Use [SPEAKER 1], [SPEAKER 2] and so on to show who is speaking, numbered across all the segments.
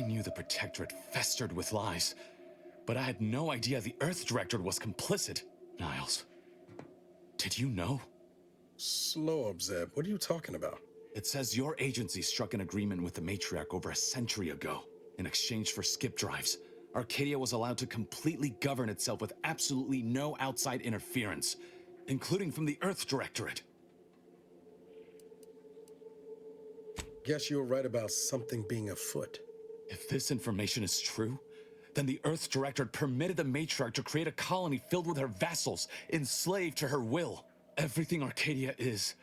[SPEAKER 1] knew the Protectorate festered with lies, but I had no idea the Earth Directorate was complicit. Niles, did you know?
[SPEAKER 2] Slow up, Zeb. What are you talking about?
[SPEAKER 1] It says your agency struck an agreement with the Matriarch over a century ago. In exchange for skip drives, Arcadia was allowed to completely govern itself with absolutely no outside interference, including from the Earth Directorate.
[SPEAKER 2] Guess you were right about something being afoot.
[SPEAKER 1] If this information is true, then the Earth Directorate permitted the Matriarch to create a colony filled with her vassals, enslaved to her will. Everything Arcadia is,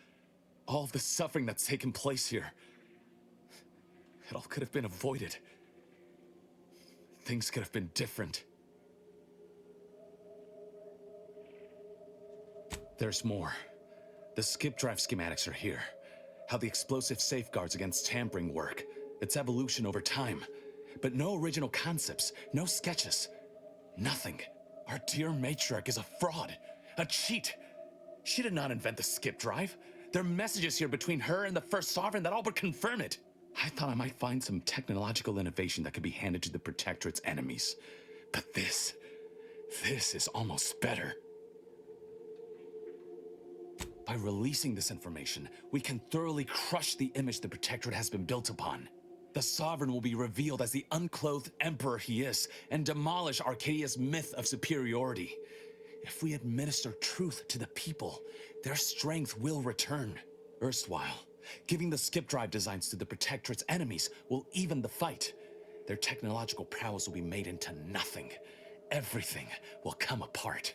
[SPEAKER 1] all of the suffering that's taken place here, it all could have been avoided. Things could have been different. There's more. The skip drive schematics are here. How the explosive safeguards against tampering work, its evolution over time. But no original concepts, no sketches. Nothing. Our dear Matriarch is a fraud, a cheat. She did not invent the skip drive. There are messages here between her and the First Sovereign that all but confirm it. I thought I might find some technological innovation that could be handed to the Protectorate's enemies. But this is almost better. By releasing this information, we can thoroughly crush the image the Protectorate has been built upon. The Sovereign will be revealed as the unclothed emperor he is, and demolish Arcadia's myth of superiority. If we administer truth to the people, their strength will return. Erstwhile, giving the skip drive designs to the Protectorate's enemies will even the fight. Their technological prowess will be made into nothing. Everything will come apart.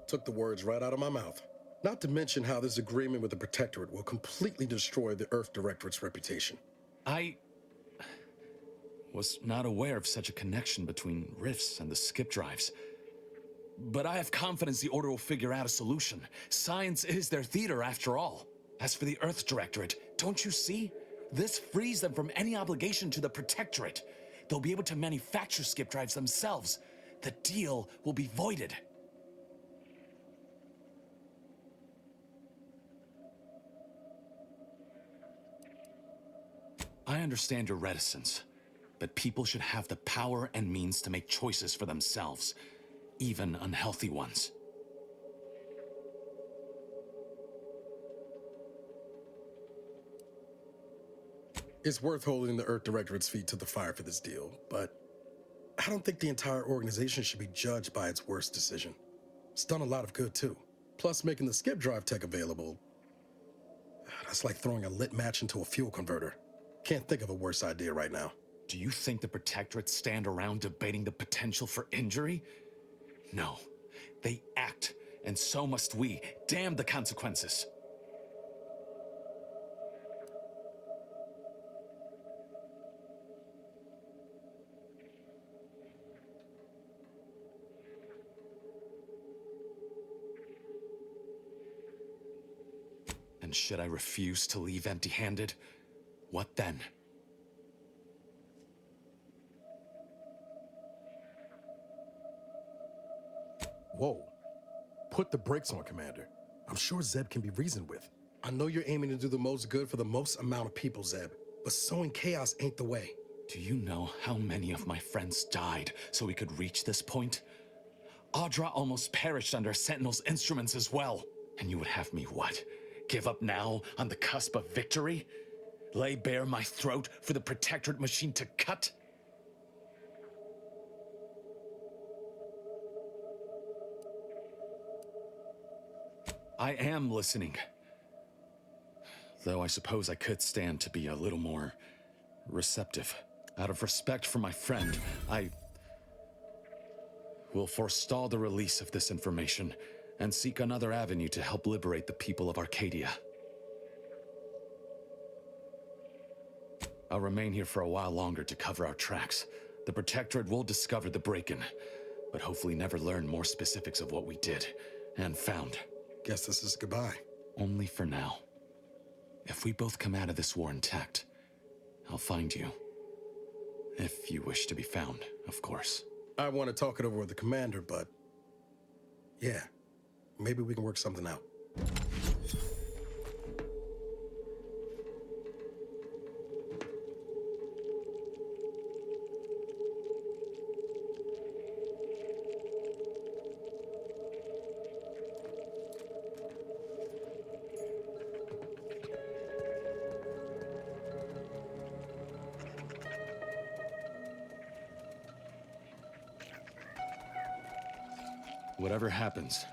[SPEAKER 2] Took the words right out of my mouth. Not to mention how this agreement with the Protectorate will completely destroy the Earth Directorate's reputation.
[SPEAKER 1] I was not aware of such a connection between rifts and the skip drives. But I have confidence the Order will figure out a solution. Science is their theater, after all. As for the Earth Directorate, don't you see? This frees them from any obligation to the Protectorate. They'll be able to manufacture skip drives themselves. The deal will be voided. I understand your reticence, but people should have the power and means to make choices for themselves, even unhealthy ones.
[SPEAKER 2] It's worth holding the Earth Directorate's feet to the fire for this deal, but I don't think the entire organization should be judged by its worst decision. It's done a lot of good, too. Plus, making the skip drive tech available, that's like throwing a lit match into a fuel converter. Can't think of a worse idea right now.
[SPEAKER 1] Do you think the Protectorate stand around debating the potential for injury? No. They act, and so must we. Damn the consequences. And should I refuse to leave empty-handed? What then?
[SPEAKER 2] Whoa. Put the brakes on, Commander. I'm sure Zeb can be reasoned with. I know you're aiming to do the most good for the most amount of people, Zeb, but sowing chaos ain't the way.
[SPEAKER 1] Do you know how many of my friends died so we could reach this point? Audra almost perished under Sentinel's instruments as well. And you would have me what? Give up now on the cusp of victory? Lay bare my throat for the Protectorate machine to cut? I am listening. Though I suppose I could stand to be a little more receptive. Out of respect for my friend, I will forestall the release of this information and seek another avenue to help liberate the people of Arcadia. I'll remain here for a while longer to cover our tracks. The Protectorate will discover the break-in, but hopefully never learn more specifics of what we did and found.
[SPEAKER 2] Guess this is goodbye.
[SPEAKER 1] Only for now. If we both come out of this war intact, I'll find you. If you wish to be found, of course.
[SPEAKER 2] I want to talk it over with the Commander, but yeah, maybe we can work something out.
[SPEAKER 1] Whatever happens,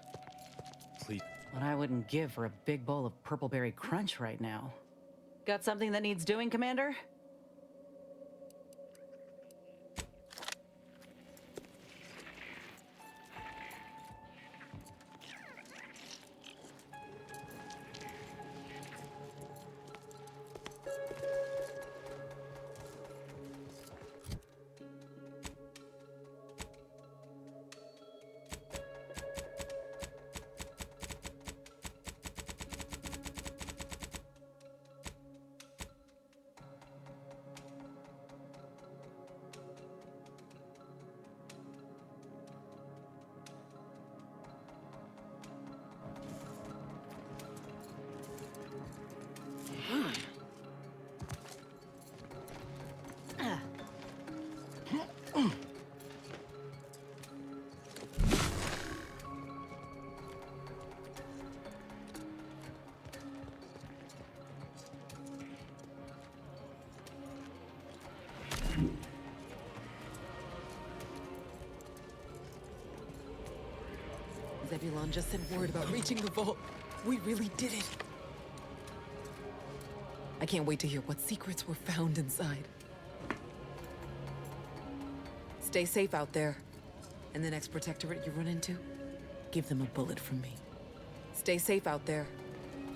[SPEAKER 1] please.
[SPEAKER 3] What I wouldn't give for a big bowl of purpleberry crunch right now. Got something that needs doing, Commander?
[SPEAKER 4] Zebulon just sent word about reaching the vault. We really did it. I can't wait to hear what secrets were found inside. Stay safe out there. And the next protectorate you run into, give them a bullet from me. Stay safe out there.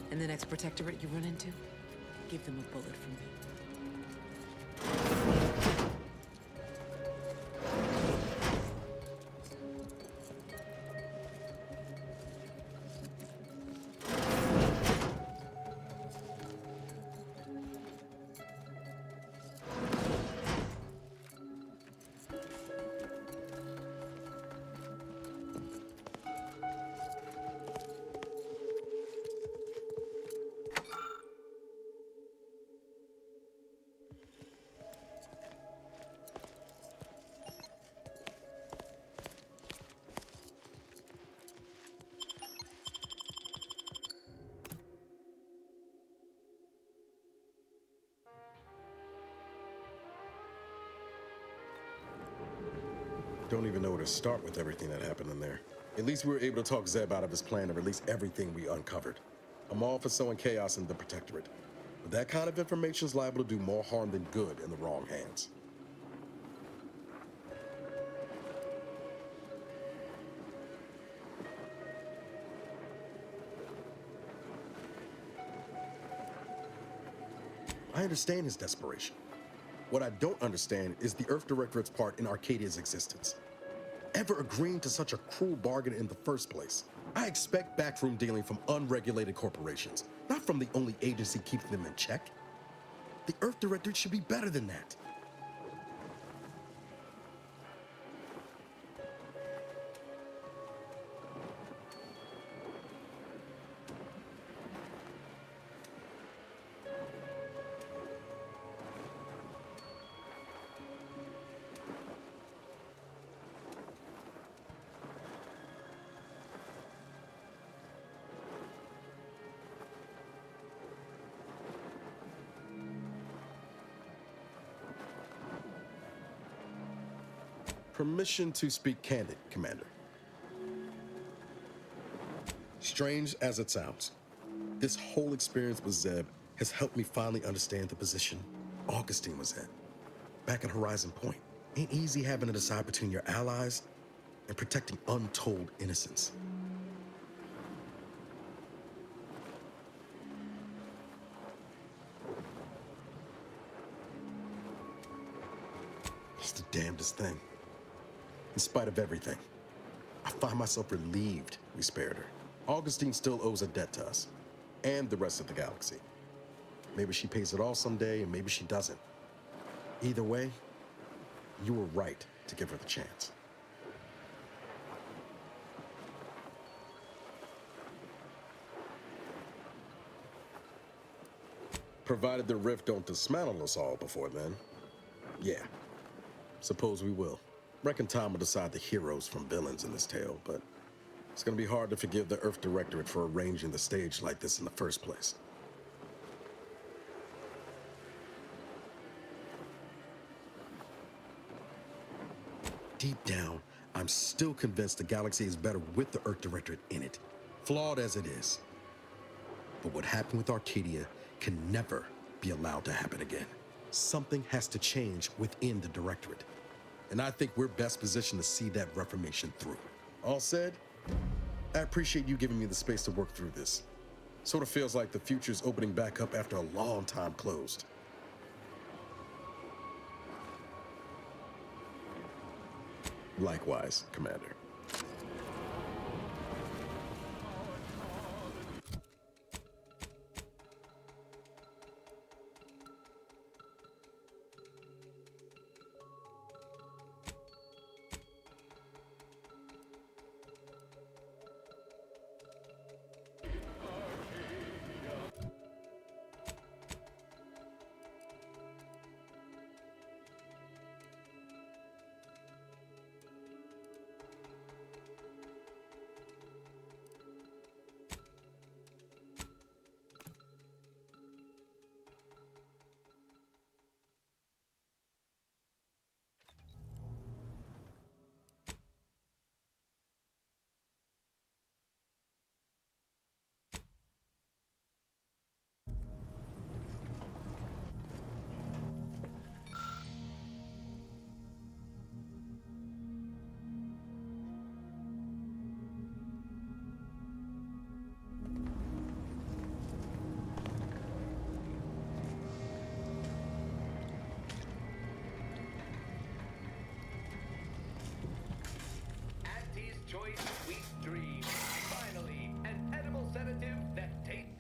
[SPEAKER 4] And the next protectorate you run into, give them a bullet from me.
[SPEAKER 2] Don't even know where to start with everything that happened in there. At least we were able to talk Zeb out of his plan to release everything we uncovered. I'm all for sowing chaos in the Protectorate, but that kind of information is liable to do more harm than good in the wrong hands. I understand his desperation. What I don't understand is the Earth Directorate's part in Arcadia's existence. Ever agreeing to such a cruel bargain in the first place? I expect backroom dealing from unregulated corporations, not from the only agency keeping them in check. The Earth Directorate should be better than that. Permission to speak candid, Commander. Strange as it sounds, this whole experience with Zeb has helped me finally understand the position Augustine was in. Back at Horizon Point, ain't easy having to decide between your allies and protecting untold innocence. It's the damnedest thing. In spite of everything, I find myself relieved we spared her. Augustine still owes a debt to us, and the rest of the galaxy. Maybe she pays it all someday, and maybe she doesn't. Either way, you were right to give her the chance. Provided the rift don't dismantle us all before then. Yeah, suppose we will. Reckon time will decide the heroes from villains in this tale, but it's gonna be hard to forgive the Earth Directorate for arranging the stage like this in the first place. Deep down, I'm still convinced the galaxy is better with the Earth Directorate in it, flawed as it is. But what happened with Arcadia can never be allowed to happen again. Something has to change within the Directorate. And I think we're best positioned to see that reformation through. All said, I appreciate you giving me the space to work through this. Sort of feels like the future's opening back up after a long time closed. Likewise, Commander.
[SPEAKER 5] Auntie's Choice Sweet Dream. Finally, an edible sedative that tastes.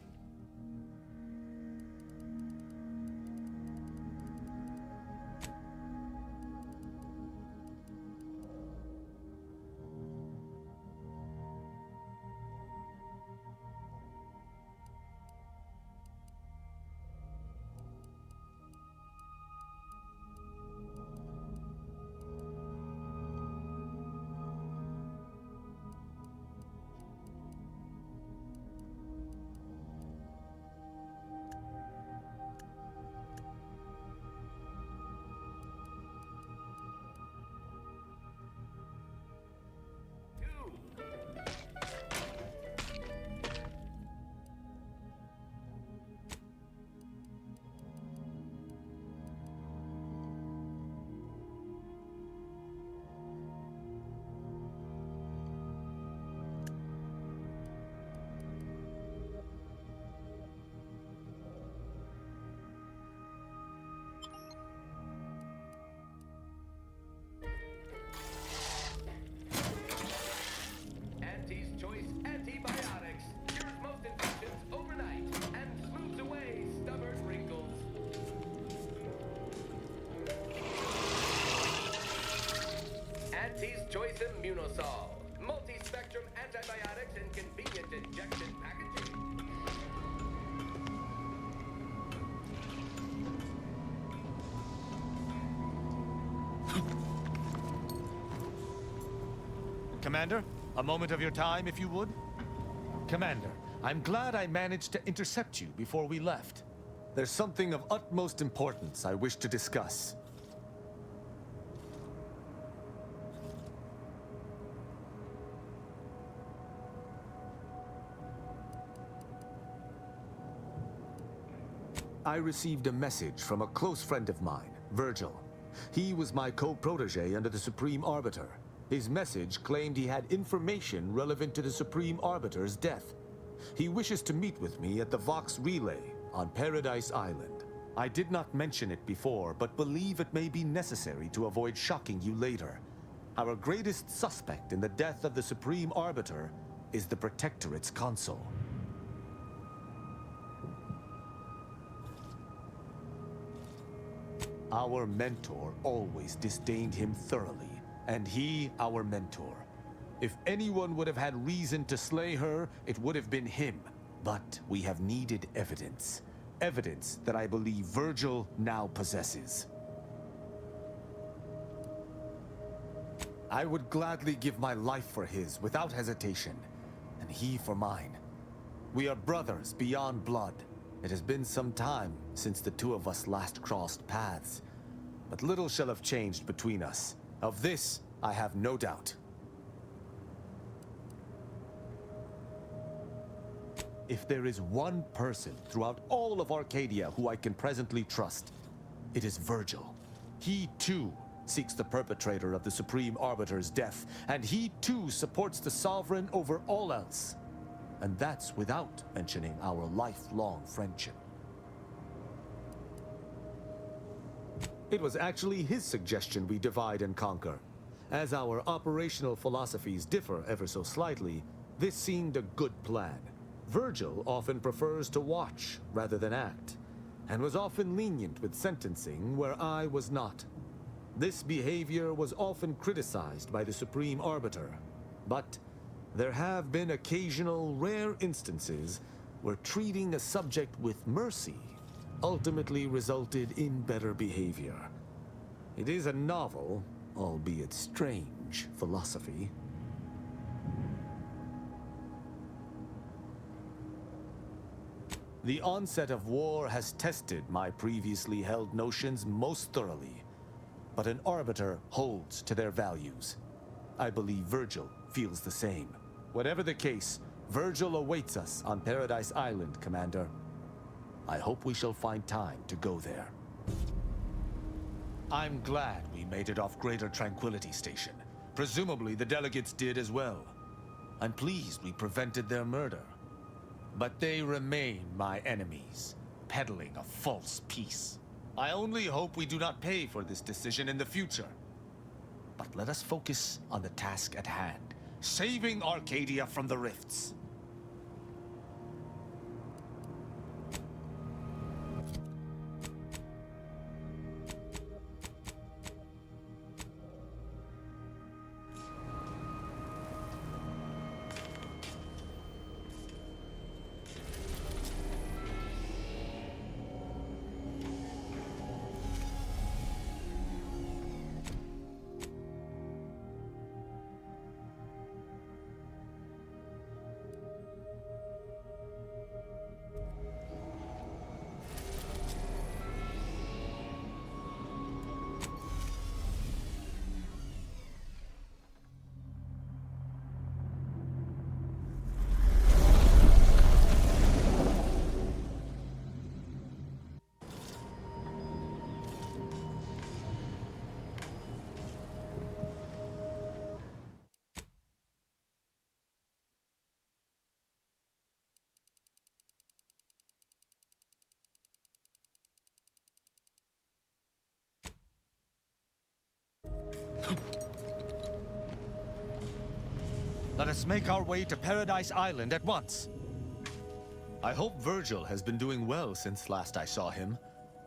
[SPEAKER 5] Auntie's Choice Antibiotics cures most infections overnight and smooths away stubborn wrinkles. Auntie's Choice Immunosol. Multi-spectrum antibiotics in convenient injection packaging.
[SPEAKER 6] Commander, a moment of your time, if you would. Commander, I'm glad I managed to intercept you before we left. There's something of utmost importance I wish to discuss. I received a message from a close friend of mine, Virgil. He was my co-protege under the Supreme Arbiter. His message claimed he had information relevant to the Supreme Arbiter's death. He wishes to meet with me at the Vox Relay on Paradise Island. I did not mention it before, but believe it may be necessary to avoid shocking you later. Our greatest suspect in the death of the Supreme Arbiter is the Protectorate's consul. Our mentor always disdained him thoroughly, and he our mentor. If anyone would have had reason to slay her, it would have been him. But we have needed evidence. Evidence that I believe Virgil now possesses. I would gladly give my life for his without hesitation, and he for mine. We are brothers beyond blood. It has been some time since the two of us last crossed paths, but little shall have changed between us. Of this, I have no doubt. If there is one person throughout all of Arcadia who I can presently trust, it is Virgil. He too seeks the perpetrator of the Supreme Arbiter's death, and he too supports the Sovereign over all else. And that's without mentioning our lifelong friendship. It was actually his suggestion we divide and conquer. As our operational philosophies differ ever so slightly, this seemed a good plan. Virgil often prefers to watch rather than act, and was often lenient with sentencing where I was not. This behavior was often criticized by the Supreme Arbiter, but there have been occasional rare instances where treating a subject with mercy ultimately resulted in better behavior. It is a novel, albeit strange, philosophy. The onset of war has tested my previously held notions most thoroughly, but an arbiter holds to their values. I believe Virgil feels the same. Whatever the case, Virgil awaits us on Paradise Island, Commander. I hope we shall find time to go there. I'm glad we made it off Greater Tranquility Station. Presumably the delegates did as well. I'm pleased we prevented their murder. But they remain my enemies, peddling a false peace. I only hope we do not pay for this decision in the future. But let us focus on the task at hand, saving Arcadia from the rifts. Let us make our way to Paradise Island at once. I hope Virgil has been doing well since last I saw him.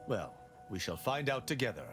[SPEAKER 6] Well, we shall find out together.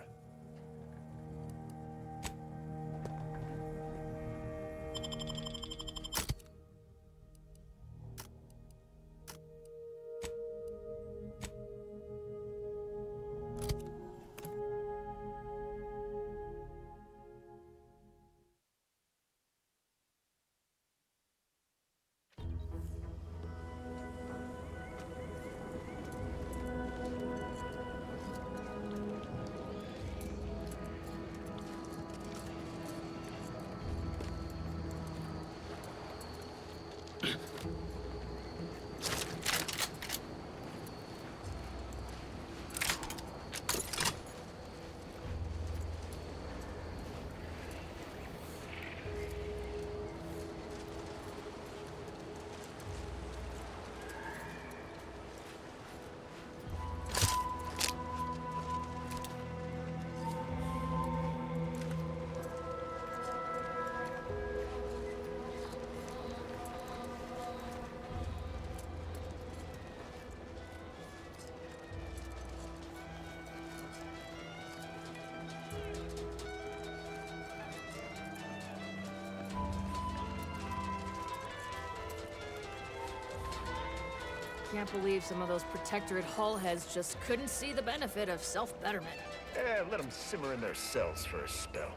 [SPEAKER 7] Can't believe some of those Protectorate hull heads just couldn't see the benefit of self-betterment.
[SPEAKER 8] Let them simmer in their cells for a spell.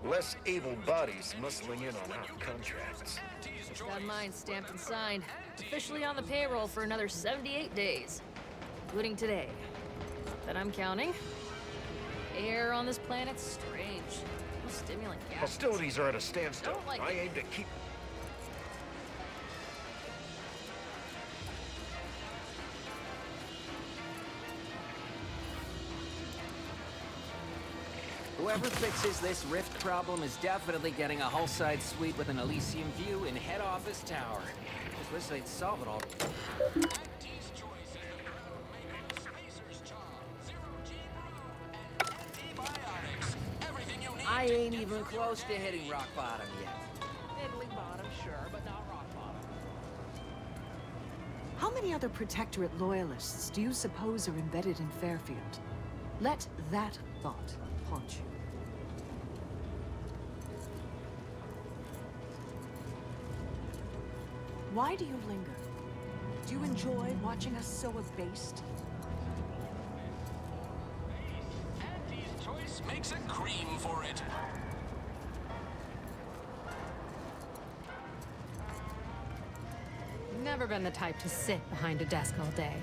[SPEAKER 8] Less able bodies muscling in on our contracts.
[SPEAKER 7] Just got mine stamped and signed. Officially on the payroll for another 78 days. Including today. That I'm counting. Air on this planet's strange. Stimulant gas.
[SPEAKER 8] Hostilities are at a standstill.
[SPEAKER 7] Don't like
[SPEAKER 8] I
[SPEAKER 7] it.
[SPEAKER 8] aim to keep...
[SPEAKER 9] Whoever fixes this rift problem is definitely getting a hull-side suite with an Elysium view in head office tower. Just wish they'd solve it all. I ain't even close to hitting rock bottom yet. Middling bottom, sure, but not rock bottom.
[SPEAKER 10] How many other Protectorate loyalists do you suppose are embedded in Fairfield? Let that thought haunt you. Why do you linger? Do you enjoy watching us so abased?
[SPEAKER 5] Auntie's choice makes a cream for it.
[SPEAKER 11] Never been the type to sit behind a desk all day.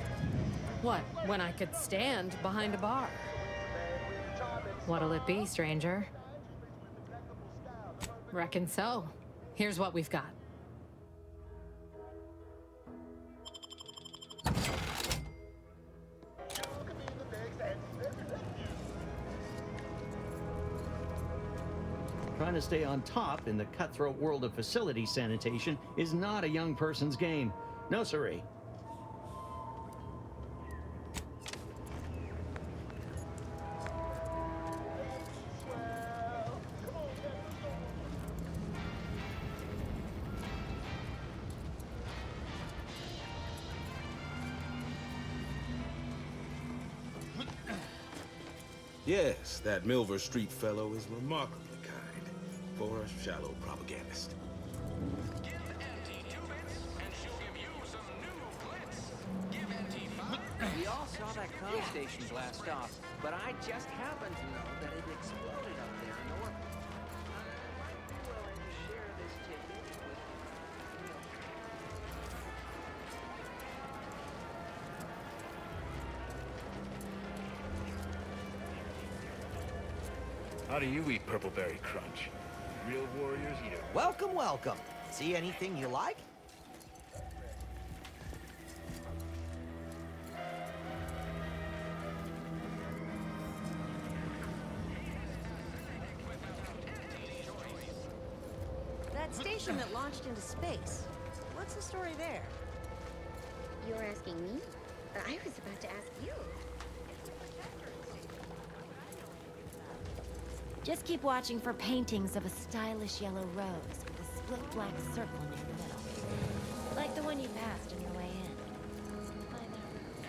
[SPEAKER 11] What, when I could stand behind a bar? What'll it be, stranger? Reckon so. Here's what we've got.
[SPEAKER 12] Trying to stay on top in the cutthroat world of facility sanitation is not a young person's game. No, siree.
[SPEAKER 13] Yes, that Milver Street fellow is remarkably kind for a shallow propagandist.
[SPEAKER 5] Give Auntie 2 bits, and she'll give you some new glitz. Give Auntie 5.
[SPEAKER 9] We all saw that comm station blast off, but I just happened to know that it exploded up there in orbit. I might be willing to share this tidbit with
[SPEAKER 8] How do you eat Purpleberry Crunch? Real warriors eat it.
[SPEAKER 14] Welcome, welcome. See anything you like?
[SPEAKER 15] That station that launched into space. What's the story there?
[SPEAKER 16] You're asking me? I was about to ask you.
[SPEAKER 15] Just keep watching for paintings of a stylish yellow rose with a split black circle near the middle. Like the one you passed on your way in. Find that rose.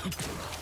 [SPEAKER 2] Huh.